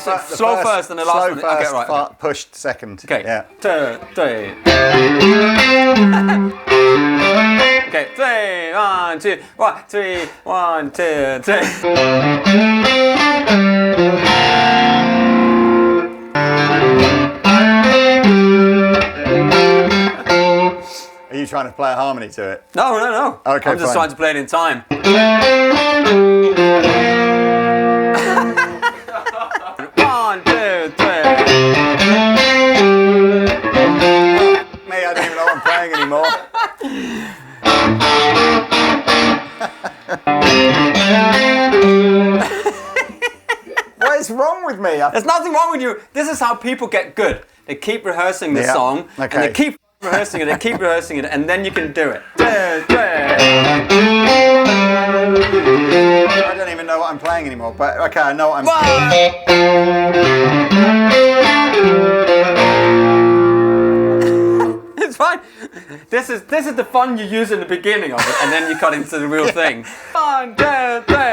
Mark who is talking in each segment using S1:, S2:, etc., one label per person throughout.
S1: slow first and the last one.
S2: Slow first,
S1: Okay, right.
S2: pushed second.
S1: Okay.
S2: Yeah.
S1: 2, 3. Okay. 3, 1, 2, 1, 3, 1, 2, 3.
S2: Are you trying to play a harmony to it?
S1: No.
S2: Okay,
S1: I'm just trying to play it in time. 1, 2, 3.
S2: Me, I don't even know what I'm playing anymore. What is wrong with me?
S1: There's nothing wrong with you. This is how people get good. They keep rehearsing the song, and they keep rehearsing it, and then you can do it.
S2: I don't even know what I'm playing anymore, but okay, I know what I'm
S1: It's fine. This is the fun you use in the beginning of it, and then you cut into the real thing. 1, 2, 3.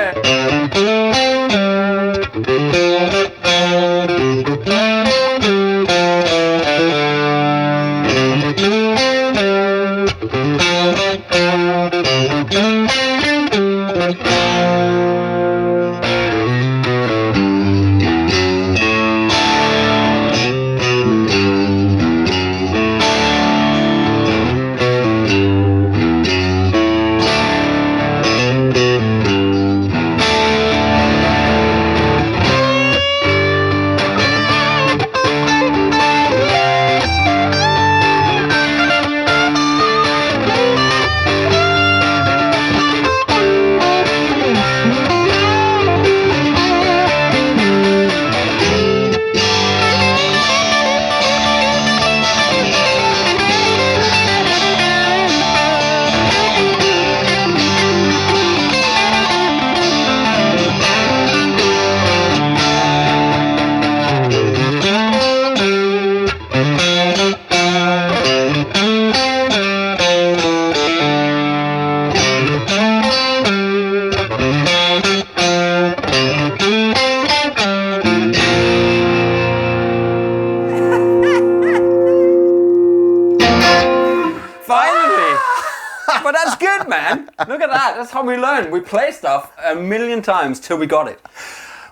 S1: But that's good, man. Look at that. That's how we learn. We play stuff 1,000,000 times till we got it.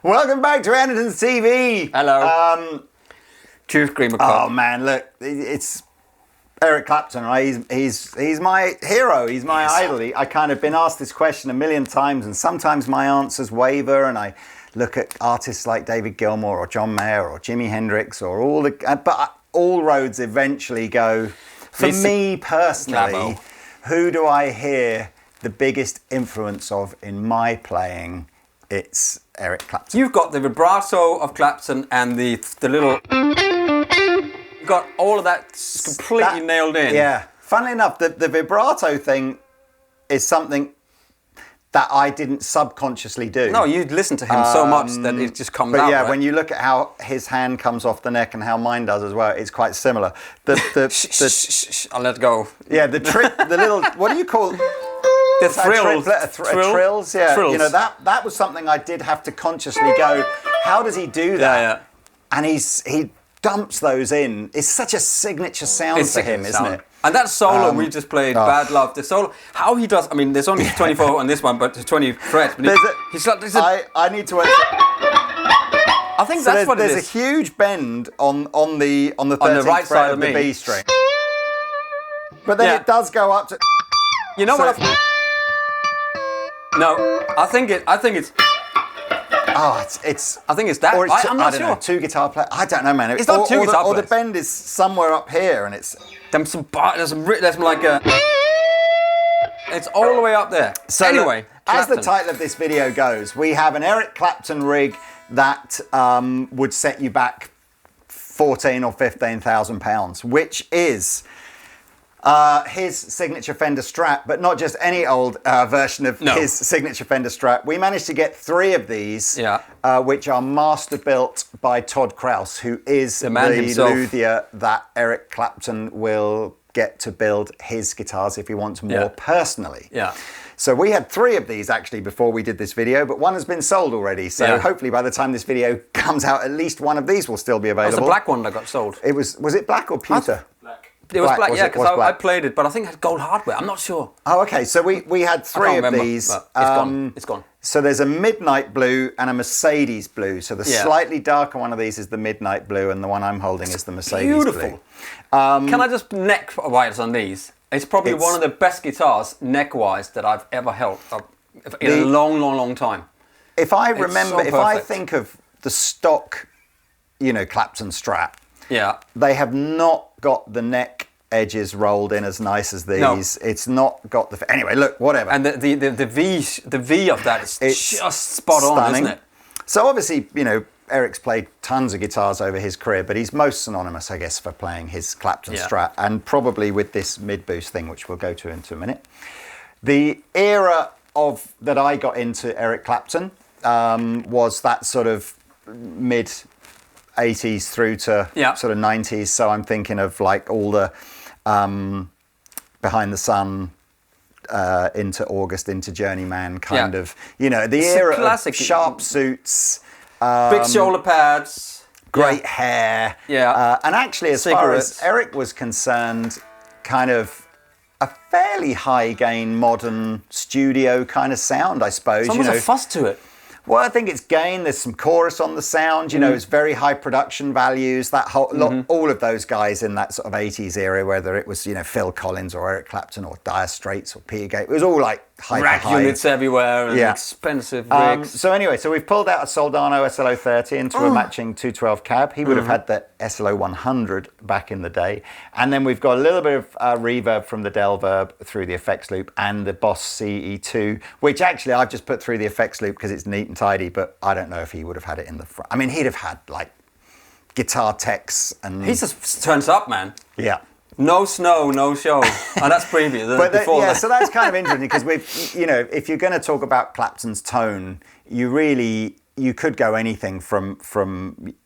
S2: Welcome back to Andertons TV.
S1: Hello. Truth Screamer Club.
S2: Oh man, look, it's Eric Clapton, right? He's my hero. He's my idol. I kind of been asked this question 1,000,000 times, and sometimes my answers waver, and I look at artists like David Gilmour or John Mayer or Jimi Hendrix or but all roads eventually go. For me personally, who do I hear the biggest influence of in my playing? It's Eric Clapton.
S1: You've got the vibrato of Clapton and the little... You've got all of that completely nailed in.
S2: Yeah. Funnily enough, the vibrato thing is something that I didn't subconsciously do.
S1: No, you listen to him so much that it just comes out.
S2: But yeah,
S1: right?
S2: when you look at how his hand comes off the neck and how mine does as well, it's quite similar.
S1: I'll let go.
S2: Yeah, the trick, the little, what do you call
S1: the thrills?
S2: Trills, yeah.
S1: Trills.
S2: You know, that was something I did have to consciously go, how does he do that?
S1: Yeah.
S2: And he dumps those in. It's such a signature sound for him, isn't it?
S1: And that solo we just played, Bad Love, the solo, how he does, I mean, there's only 24 on this one, but there's 20 frets. But
S2: I need to...
S1: I think that's what it is.
S2: There's a huge bend on the 13th
S1: right
S2: fret
S1: side
S2: of
S1: of
S2: the
S1: me.
S2: B string. But then it does go up to...
S1: You know what? No, I think it's...
S2: Oh, it's.
S1: I think it's that.
S2: Or it's
S1: I'm not sure.
S2: Know, two guitar players. I don't know, man.
S1: It's not two guitar
S2: Or the
S1: players.
S2: bend is somewhere up here, and it's.
S1: There's some like a. It's all the way up there. So anyway,
S2: as the title of this video goes, we have an Eric Clapton rig that would set you back £14,000 or £15,000, which is his signature Fender Strat, but not just any old version of his signature Fender Strat. We managed to get 3 of these, which are Masterbuilt by Todd Krause, who is the luthier that Eric Clapton will get to build his guitars if he wants more personally.
S1: Yeah.
S2: So we had 3 of these actually before we did this video, but one has been sold already. So hopefully by the time this video comes out, at least one of these will still be available.
S1: That was the black one that got sold.
S2: It was it black or pewter?
S3: Black.
S1: It was black, yeah, because I
S2: black?
S1: played it, but I think it had gold hardware. I'm not sure.
S2: Oh, okay. So we had three of these.
S1: It's gone. It's gone.
S2: So there's a midnight blue and a Mercedes blue. So the slightly darker one of these is the midnight blue, and the one I'm holding is the Mercedes blue.
S1: Can I just neck wise on these? It's probably one of the best guitars neck-wise that I've ever held in a long, long, long time.
S2: If I remember, if I think of the stock, Clapton Strat, they have not got the neck edges rolled in as nice as these. No. It's not got the... Anyway, look, whatever.
S1: And the V of that is just spot on, isn't it?
S2: So obviously, Eric's played tons of guitars over his career, but he's most synonymous, I guess, for playing his Clapton Strat, and probably with this mid-boost thing, which we'll go to into a minute. The era that I got into Eric Clapton was that sort of mid-80s through to sort of 90s. So I'm thinking of like all the Behind the Sun, into August, into Journeyman kind of, the era of sharp suits.
S1: Big shoulder pads.
S2: Great hair.
S1: Yeah.
S2: And actually, as far as Eric was concerned, kind of a fairly high gain, modern studio kind of sound, I suppose.
S1: There's almost a fuss to it.
S2: Well, I think it's gain. There's some chorus on the sound. It's very high production values. That whole all of those guys in that sort of 80s era, whether it was Phil Collins or Eric Clapton or Dire Straits or Peter Gabriel, it was all like
S1: rack units everywhere and expensive rigs.
S2: So anyway, we've pulled out a Soldano SLO30 into a matching 212 cab. He would have had the SLO100 back in the day, and then we've got a little bit of reverb from the Delverb through the effects loop and the Boss CE2, which actually I've just put through the effects loop because it's neat and tidy, but I don't know if he would have had it in the front. I mean, he'd have had like guitar techs and...
S1: He just turns up, man.
S2: Yeah.
S1: No snow, no show. And that's previous.
S2: So that's kind of interesting because if you're going to talk about Clapton's tone, you could go anything from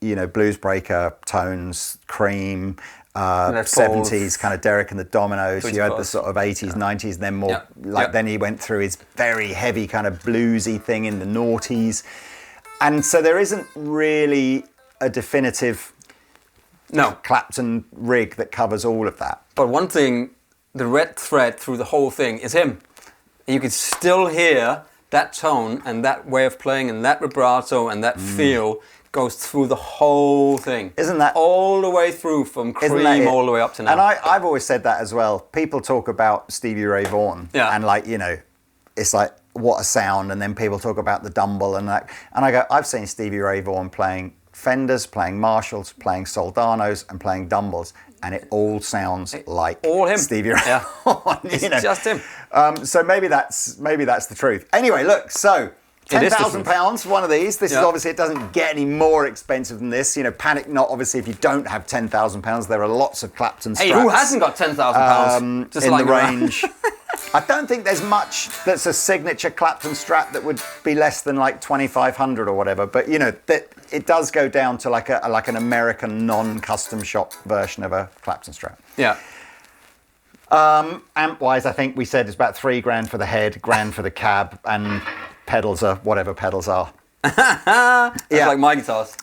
S2: blues breaker tones, Cream, 70s kind of Derek and the Dominoes. You had the sort of 80s, 90s, then more then he went through his very heavy kind of bluesy thing in the noughties. And so there isn't really a definitive Clapton rig that covers all of that.
S1: But one thing, the red thread through the whole thing is him. You could still hear that tone and that way of playing and that vibrato and that feel goes through the whole thing.
S2: Isn't that...
S1: all the way through from Cream all the way up to now.
S2: And I've always said that as well. People talk about Stevie Ray Vaughan and it's like, what a sound. And then people talk about the Dumble and that. And I go, I've seen Stevie Ray Vaughan playing Fenders, playing Marshalls, playing Soldanos, and playing Dumbles, and it all sounds like
S1: all him.
S2: Stevie Ray.
S1: Yeah. It's just him.
S2: So maybe that's the truth. Anyway, look, so £10,000 one of these. This is obviously, it doesn't get any more expensive than this. Panic not. Obviously, if you don't have £10,000, there are lots of Clapton Strats.
S1: Hey, who hasn't got £10,000
S2: just in the range? I don't think there's much that's a signature Clapton Strat that would be less than like 2,500 or whatever. But that it does go down to like an American non-custom shop version of a Clapton Strat.
S1: Yeah.
S2: Amp-wise, I think we said it's about $3,000 for the head, $1,000 for the cab, and pedals are whatever pedals are.
S1: That's like my guitars.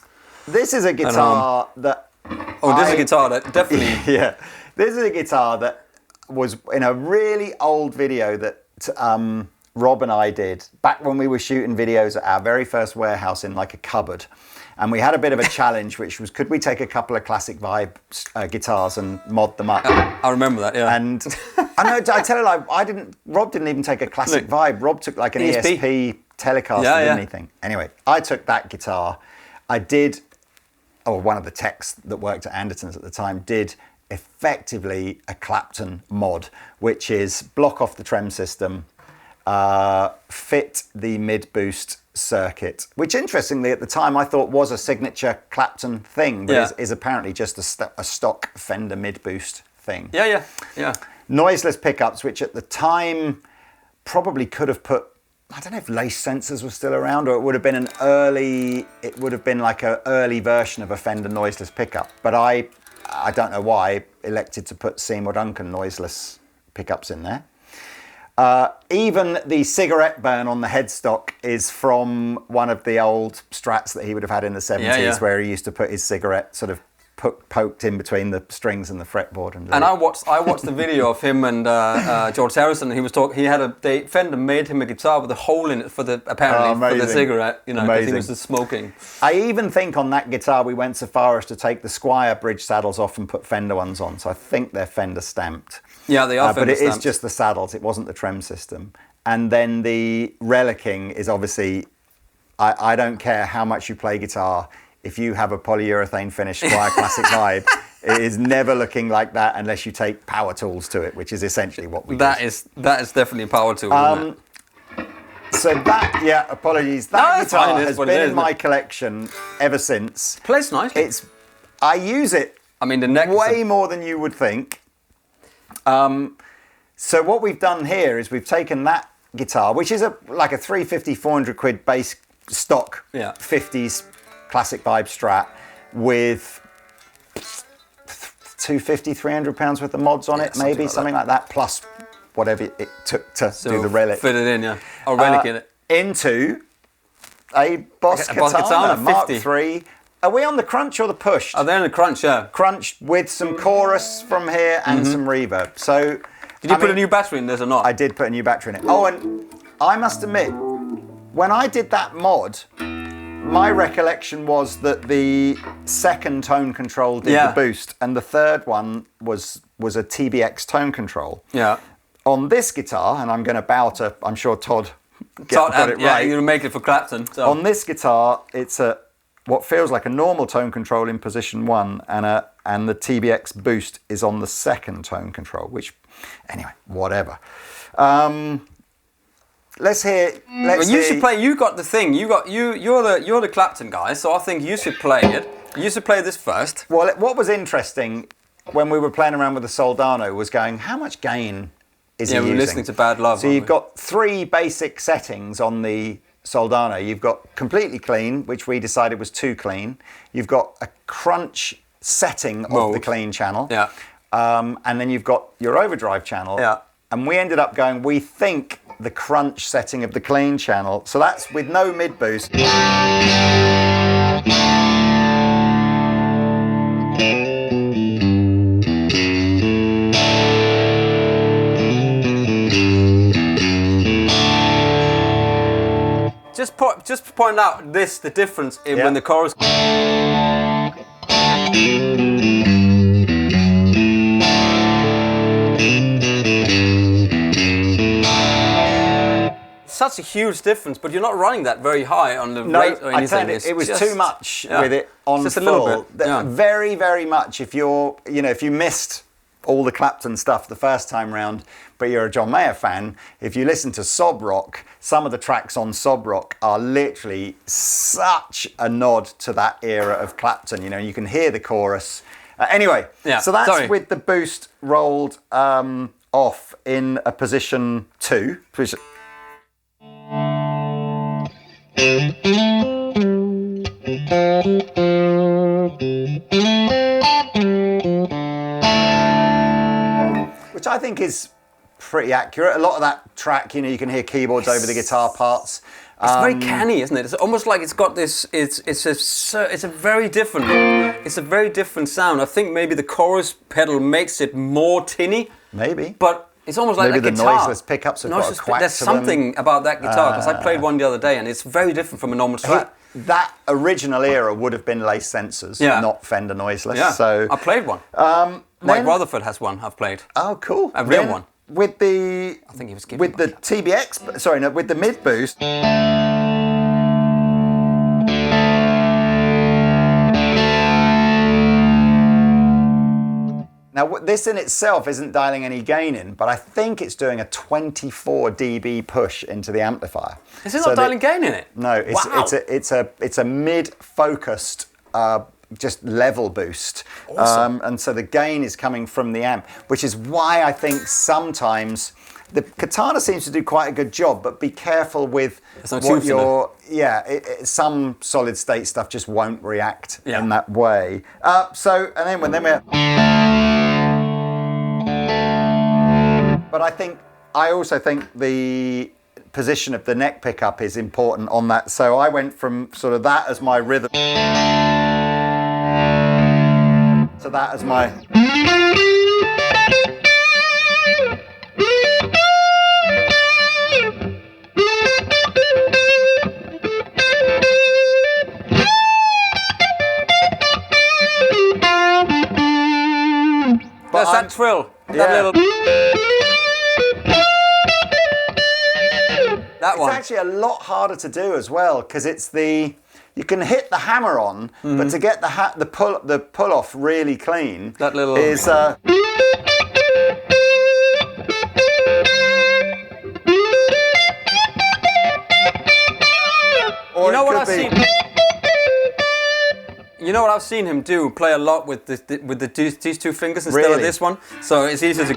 S2: This is a guitar that...
S1: this is a guitar that definitely...
S2: Yeah. This is a guitar that was in a really old video that Rob and I did back when we were shooting videos at our very first warehouse in like a cupboard. And we had a bit of a challenge, which was, could we take a couple of classic vibe guitars and mod them up?
S1: I remember that, yeah.
S2: And I tell you, like, Rob didn't even take a classic vibe. Rob took like an ESP Telecaster, didn't anything. Anyway, I took that guitar. One of the techs that worked at Andertons at the time did effectively a Clapton mod, which is block off the trem system, fit the mid-boost circuit, which interestingly at the time I thought was a signature Clapton thing, but is apparently just a stock Fender mid-boost thing.
S1: Yeah.
S2: Noiseless pickups, which at the time probably could have put, I don't know if lace sensors were still around, or it would have been like an early version of a Fender noiseless pickup. But I don't know why I elected to put Seymour Duncan noiseless pickups in there. Even the cigarette burn on the headstock is from one of the old Strats that he would have had in the 70s, where he used to put his cigarette sort of poked in between the strings and the fretboard. And
S1: I watched the video of him and George Harrison. He was talking. He had Fender made him a guitar with a hole in it for the for the cigarette. You know, because he was just smoking.
S2: I even think on that guitar we went so far as to take the Squire bridge saddles off and put Fender ones on. So I think they're Fender stamped.
S1: Yeah, they are.
S2: But it
S1: stamped.
S2: is just the saddles. It wasn't the trem system. And then the relicking is obviously. I don't care how much you play guitar. If you have a polyurethane finished Squire Classic Vibe, it is never looking like that unless you take power tools to it, which is essentially what we do.
S1: That is definitely a power tool, isn't it?
S2: So that, apologies. That guitar has been in my collection ever since.
S1: Plays nicely.
S2: I use it
S1: the neck
S2: way more than you would think. So what we've done here is we've taken that guitar, which is like a 350, 400 quid base stock 50s Classic Vibe Strat with 250, 300 pounds worth of mods on it, maybe something like that, plus whatever it took to do the relic.
S1: Fit it in, or relic in it.
S2: Into a Boss Katana Mark
S1: 50.
S2: III. Are we on the crunch or the push?
S1: Oh, they're in the crunch, yeah.
S2: Crunch with some chorus from here and some reverb. So,
S1: did you put a new battery in this or not?
S2: I did put a new battery in it. Oh, and I must admit, when I did that mod, my recollection was that the second tone control did the boost, and the third one was a TBX tone control.
S1: Yeah.
S2: On this guitar, and I'm going to bow to, I'm sure Todd got it right.
S1: Yeah, you're make it for Clapton. So.
S2: On this guitar, it's what feels like a normal tone control in position 1, and the TBX boost is on the second tone control. Which, anyway, whatever. Let's hear.
S1: You should play. You got the thing. You're the Clapton guy, so I think you should play it. You should play this first.
S2: Well, what was interesting when we were playing around with the Soldano was going, how much gain is he using?
S1: Yeah, we were listening to Bad Love.
S2: So you've got 3 basic settings on the Soldano. You've got completely clean, which we decided was too clean. You've got a crunch setting of the clean channel.
S1: Yeah.
S2: And then you've got your overdrive channel.
S1: Yeah.
S2: And we ended up going, we think the crunch setting of the clean channel. So that's with no mid boost.
S1: Just point out the difference in when the chorus. Such a huge difference, but you're not running that very high on the rate or anything.
S2: It was too much with it on
S1: just
S2: full.
S1: A little bit.
S2: Very, very much. If if you missed all the Clapton stuff the first time round, but you're a John Mayer fan, if you listen to Sob Rock, some of the tracks on Sob Rock are literally such a nod to that era of Clapton. You can hear the chorus. Anyway, so that's with the boost rolled off in a position 2, which. Which I think is pretty accurate. A lot of that track, you can hear keyboards over the guitar parts.
S1: It's very canny, isn't it? It's almost like it's got this. It's a very different sound. I think maybe the chorus pedal makes it more tinny.
S2: Maybe.
S1: But it's almost like
S2: maybe
S1: a
S2: the
S1: guitar.
S2: noiseless pickups have got a quack
S1: There's
S2: to them.
S1: something about that guitar, because I played one the other day and it's very different from a normal Strat.
S2: That original era would have been lace sensors, not Fender noiseless.
S1: Yeah,
S2: so
S1: I played one. Mike Rutherford has one I've played.
S2: Oh, cool.
S1: A real one.
S2: With the
S1: I think he was
S2: with the TBX, sorry, no, with the mid boost. Now, this in itself isn't dialing any gain in, but I think it's doing a 24 dB push into the amplifier.
S1: Is it not dialing gain in it?
S2: No, it's a mid-focused, just level boost.
S1: Awesome.
S2: And so the gain is coming from the amp, which is why I think sometimes the Katana seems to do quite a good job, but be careful with what you're. Some solid state stuff just won't react in that way. And then we're. But I think I also think the position of the neck pickup is important on that. So I went from sort of that as my rhythm to that as my...
S1: There's that trill. That little... That one.
S2: It's actually a lot harder to do as well, because it's the... You can hit the hammer on, but to get the pull off really clean,
S1: that little...
S2: is...
S1: You know what I've seen? You know what I've seen him do? Play a lot with these two fingers instead of this one. So it's easier to.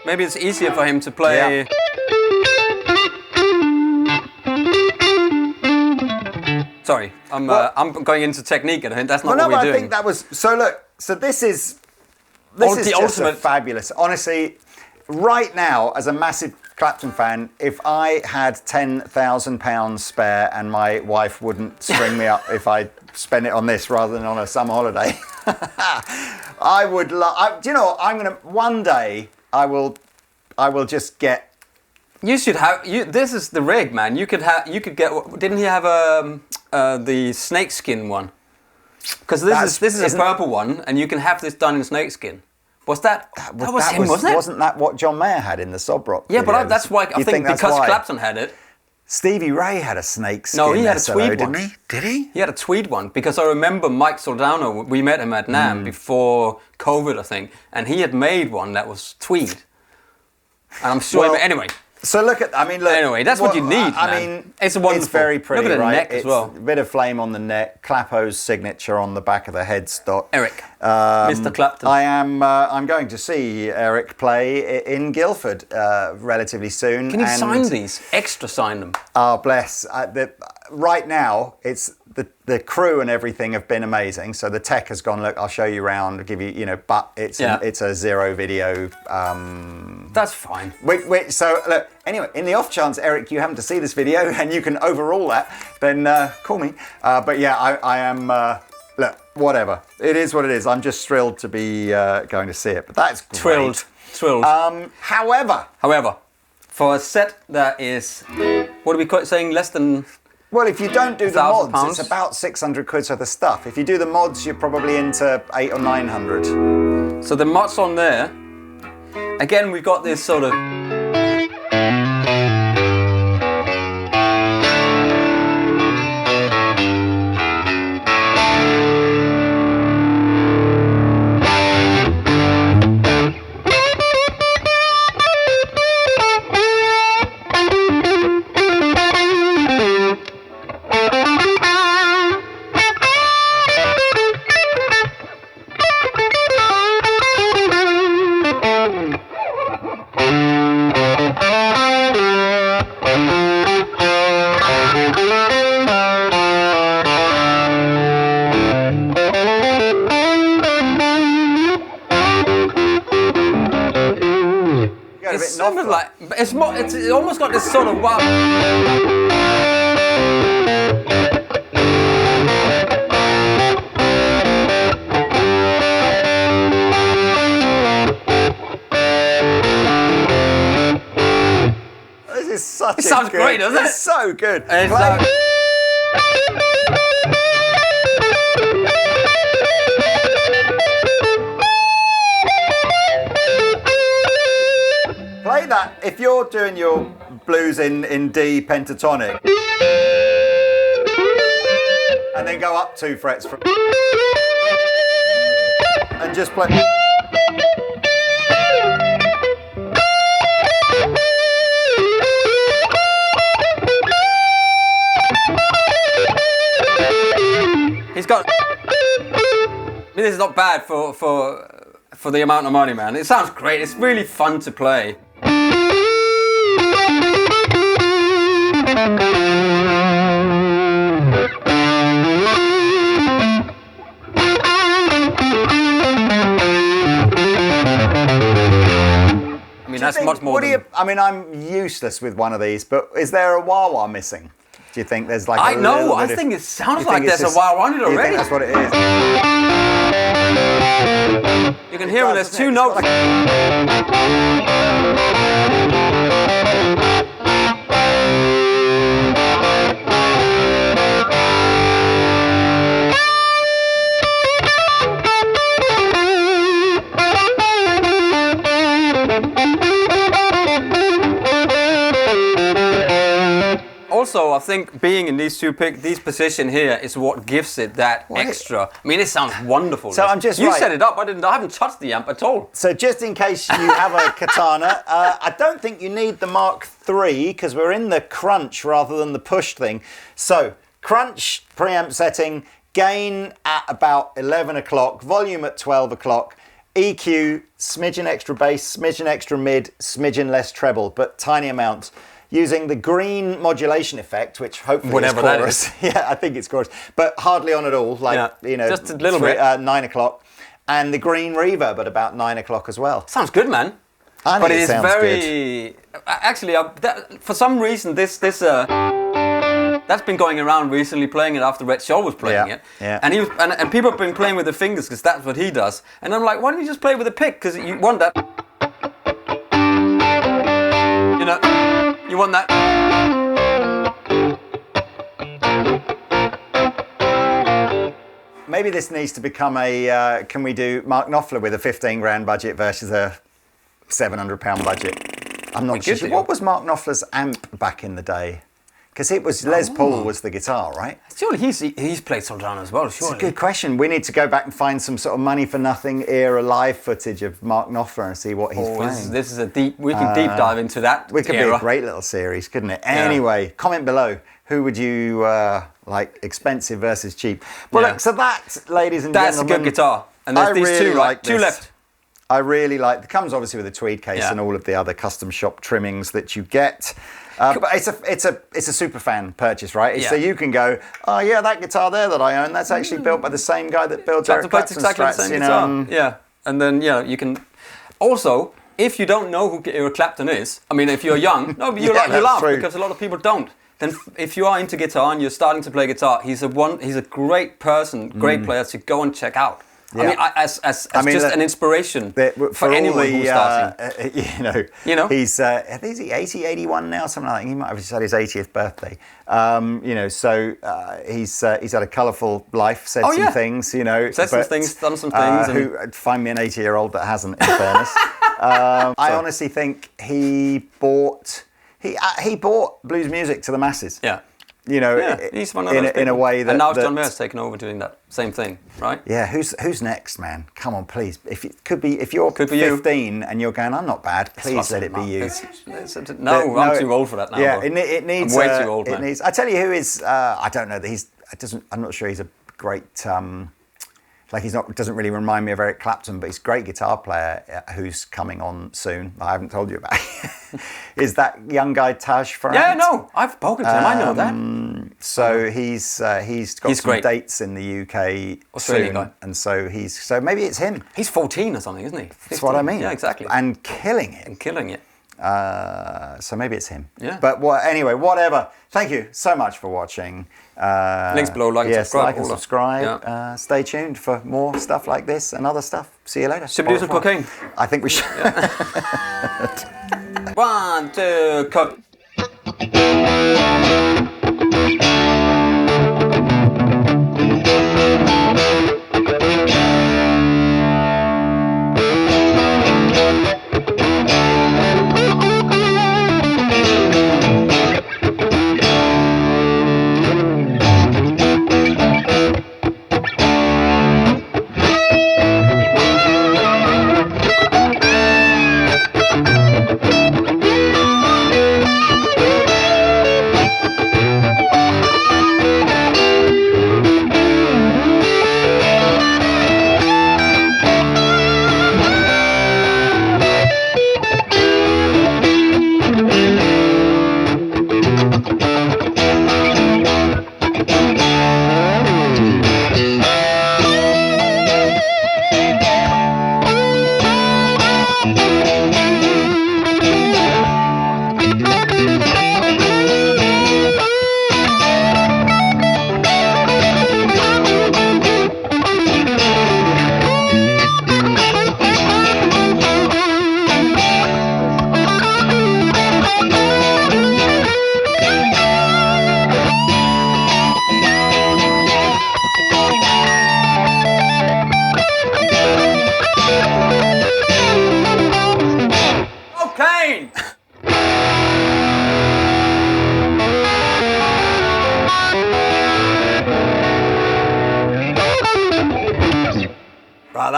S1: Maybe it's easier for him to play. Yeah. Sorry, I'm going into technique, and that's not what we're doing.
S2: I think that was so. Look, so this is just ultimate fabulous. Honestly, right now, as a massive Clapton fan, if I had £10,000 spare and my wife wouldn't string me up if I spent it on this rather than on a summer holiday, I would love. Do you know what? I'm gonna one day. I will just get.
S1: You should have. This is the rig, man. You could get. Didn't he have the snakeskin one? Because this is a purple one, and you can have this done in snakeskin. Was that was him, wasn't it?
S2: Wasn't that what John Mayer had in the Sob Rock?
S1: Yeah, but that's why I think because Clapton had it.
S2: Stevie Ray had a snakeskin.
S1: No, he had a tweed one.
S2: Didn't he? Did he?
S1: He had a tweed one, because I remember Mike Soldano. We met him at NAMM before COVID, I think, and he had made one that was tweed. And I'm sure. Anyway.
S2: So look at,
S1: anyway, that's what you need,
S2: I mean,
S1: it's wonderful.
S2: It's very pretty,
S1: look at the
S2: right?
S1: neck as well.
S2: A bit of flame on the neck, Clapo's signature on the back of the headstock.
S1: Eric, Mr. Clapton.
S2: I'm going to see Eric play in Guildford relatively soon.
S1: Can you sign these? Extra sign them.
S2: Oh, bless. Right now, it's the crew and everything have been amazing. So the tech has gone, look, I'll show you around, give you, but it's a zero video.
S1: That's fine.
S2: So look, anyway, in the off chance, Eric, you happen to see this video and you can overrule that, then call me. But yeah, I am, look, whatever. It is what it is. I'm just thrilled to be going to see it, but that's great.
S1: Thrilled.
S2: However,
S1: for a set that is, what are we saying, less than...
S2: Well, if you don't do the mods,
S1: £1,000?
S2: it's about 600 quid worth of stuff. If you do the mods, you're probably into 800 or 900.
S1: So the mods on there, again, we've got this sort of... It's almost got this sort of wow.
S2: This is such.
S1: It sounds great, doesn't it?
S2: It's so good. Play that if you're doing your blues in D pentatonic, and then go up 2 frets and just play.
S1: He's got. This is not bad for the amount of money, man. It sounds great. It's really fun to play. mean, that's much more than...
S2: I mean, I'm useless with one of these, but is there a wah-wah missing? Do you think there's like
S1: I think it sounds like there's a wah-wah on it already.
S2: You think that's what it is?
S1: You can hear when there's two notes. Also, I think being in these these position here is what gives it that extra. I mean, it sounds wonderful.
S2: So I'm just
S1: you set it up. I haven't touched the amp at all.
S2: So just in case you have a Katana, I don't think you need the Mark III because we're in the crunch rather than the push thing. So crunch preamp setting, gain at about 11 o'clock, volume at 12 o'clock. EQ, smidgen extra bass, smidgen extra mid, smidgen less treble, but tiny amounts. Using the green modulation effect, which hopefully
S1: whatever
S2: is chorus.
S1: that is.
S2: Yeah, I think it's chorus, but hardly on at all. Like
S1: just a little bit.
S2: 9 o'clock, and the green reverb at about 9 o'clock as well.
S1: Sounds good, man.
S2: I think
S1: but
S2: it sounds
S1: very
S2: good.
S1: Actually, for some reason, that's been going around recently, playing it after Red Shaw was playing it.
S2: Yeah.
S1: And and people have been playing with the fingers because that's what he does. And I'm like, why don't you just play with a pick? Because you want that. You know, you want that.
S2: Maybe this needs to become a. Can we do Mark Knopfler with a 15 grand budget versus a £700 budget? I'm not sure. What was Mark Knopfler's amp back in the day? Because it was Les Paul was the guitar, right?
S1: Surely he's played Soldano as well, surely.
S2: It's a good question. We need to go back and find some sort of money for nothing era live footage of Mark Knopfler and see what he's playing.
S1: This is a we can deep dive into that.
S2: We could be a great little series, couldn't it? Anyway, comment below. Who would you like, expensive versus cheap? Well, look, so that, ladies and gentlemen,
S1: that's a good guitar. And there's these two, right? Two left.
S2: I really like. It comes obviously with a tweed case and all of the other custom shop trimmings that you get. But it's a super fan purchase, right? So you can go, oh yeah, that guitar there that I own, that's actually built by the same guy that built Eric Clapton
S1: exactly
S2: Strats,
S1: the same guitar. Yeah, and then you can also, if you don't know who Eric Clapton is, I mean, if you're young, you laugh because a lot of people don't. Then if you are into guitar and you're starting to play guitar, he's a great person, great player to go and check out. Yeah. I mean, as just an inspiration for anyone who's starting.
S2: You know, he's is he 80, 81 now, something like that. He might have just had his 80th birthday. So he's had a colourful life, said some things. Said
S1: some things, done some things.
S2: Find me an 80-year-old that hasn't, in fairness. I honestly think he bought blues music to the masses.
S1: Yeah. He's one of those
S2: in a way that.
S1: And now John Mayer's taken over doing that same thing, right?
S2: Yeah. Who's next, man? Come on, please. If you're 15 and you're going, I'm not bad. Please let it be you.
S1: I'm too old for that now.
S2: Yeah, it needs.
S1: I'm way too old. Man.
S2: I tell you who is. I don't know that I'm not sure he's a great. Doesn't really remind me of Eric Clapton, but he's a great guitar player who's coming on soon. I haven't told you about. Is that young guy Taj Farrant?
S1: Yeah, no, I've spoken to him. I know that.
S2: So he's got some great dates in the UK.
S1: Australian
S2: soon,
S1: guy,
S2: and so maybe it's him.
S1: He's 14 or something, isn't he? 15.
S2: That's what I mean.
S1: Yeah, exactly.
S2: And killing it. So maybe it's him.
S1: Yeah.
S2: But anyway, whatever. Thank you so much for watching.
S1: Links below, like and subscribe.
S2: Like and subscribe. Yeah. Stay tuned for more stuff like this and other stuff. See you later.
S1: Should we do some cocaine?
S2: I think we should.
S1: Yeah. 1, 2, cut.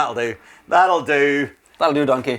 S2: that'll do. That'll do.
S1: That'll do, donkey.